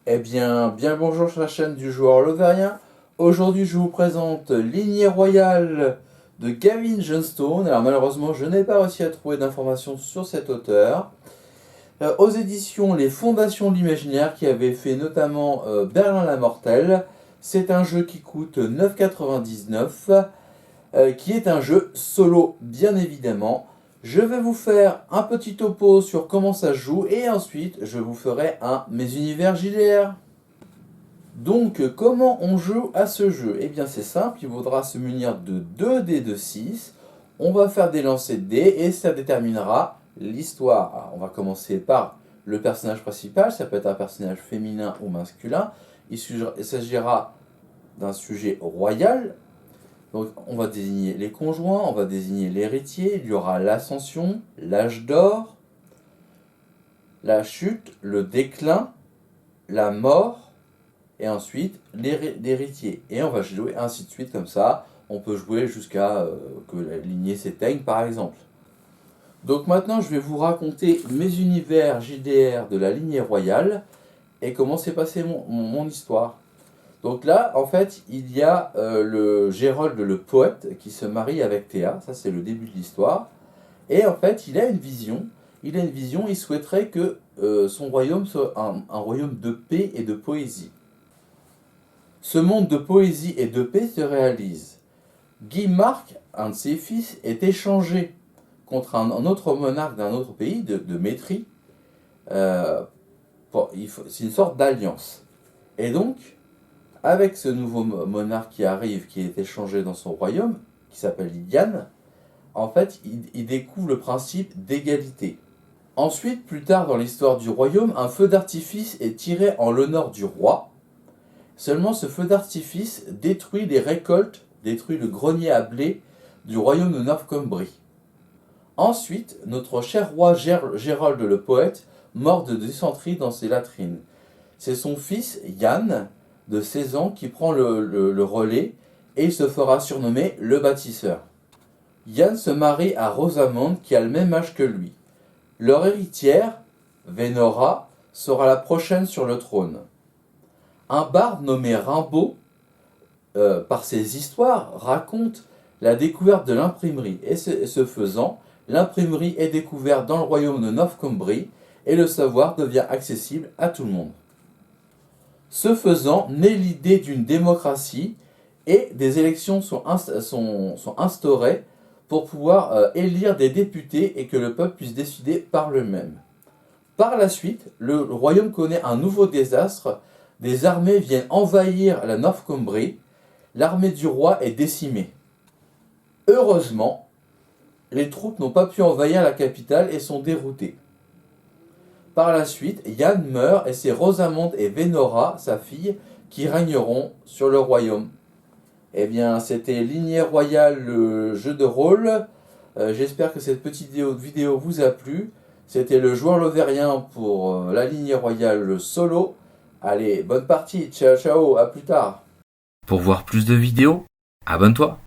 Bien bonjour sur la chaîne du joueur Loverien. Aujourd'hui, je vous présente Lignée Royale de Gavin Johnstone. Alors malheureusement, je n'ai pas réussi à trouver d'informations sur cet auteur. Aux éditions Les Fondations de l'Imaginaire, qui avait fait notamment Berlin la Mortelle. C'est un jeu qui coûte 9,99, qui est un jeu solo, bien évidemment. Je vais vous faire un petit topo sur comment ça se joue et ensuite je vous ferai un Mes Univers JDR. Donc, comment on joue à ce jeu? C'est simple, il faudra se munir de 2 dés de 6. On va faire des lancers de dés et ça déterminera l'histoire. Alors, on va commencer par le personnage principal, ça peut être un personnage féminin ou masculin. Il s'agira d'un sujet royal. Donc, on va désigner les conjoints, on va désigner l'héritier. Il y aura l'ascension, l'âge d'or, la chute, le déclin, la mort, et ensuite l'héritier. Et on va jouer ainsi de suite comme ça. On peut jouer jusqu'à que la lignée s'éteigne par exemple. Donc maintenant je vais vous raconter mes univers JDR de la lignée royale et comment s'est passée mon histoire. Donc là en fait il y a le Gérold le poète qui se marie avec Théa, ça c'est le début de l'histoire. Et en fait il a une vision, il souhaiterait que son royaume soit un royaume de paix et de poésie. Ce monde de poésie et de paix se réalise. Guy Marc, un de ses fils, est échangé contre un autre monarque d'un autre pays, de Métrie. C'est une sorte d'alliance. Et donc, avec ce nouveau monarque qui arrive, qui est échangé dans son royaume, qui s'appelle Yann, en fait, il découvre le principe d'égalité. Ensuite, plus tard dans l'histoire du royaume, un feu d'artifice est tiré en l'honneur du roi. Seulement ce feu d'artifice détruit les récoltes, détruit le grenier à blé du royaume de Northumbrie. Ensuite, notre cher roi Gérold le poète meurt de dysenterie dans ses latrines. C'est son fils Yann, de 16 ans, qui prend le relais et il se fera surnommer le bâtisseur. Yann se marie à Rosamond qui a le même âge que lui. Leur héritière, Vénora, sera la prochaine sur le trône. Un barde nommé Rimbaud, par ses histoires, raconte la découverte de l'imprimerie. Et ce faisant, l'imprimerie est découverte dans le royaume de Northumbrie et le savoir devient accessible à tout le monde. Ce faisant, naît l'idée d'une démocratie et des élections sont instaurées pour pouvoir élire des députés et que le peuple puisse décider par lui-même. Par la suite, le royaume connaît un nouveau désastre. Des armées viennent envahir la Northumbrie, l'armée du roi est décimée. Heureusement, les troupes n'ont pas pu envahir la capitale et sont déroutées. Par la suite, Yann meurt et c'est Rosamond et Vénora, sa fille, qui régneront sur le royaume. C'était Lignée Royale, le jeu de rôle. J'espère que cette petite vidéo vous a plu. C'était le joueur Loverien pour la Lignée Royale solo. Allez, bonne partie, ciao ciao, à plus tard. Pour voir plus de vidéos, abonne-toi.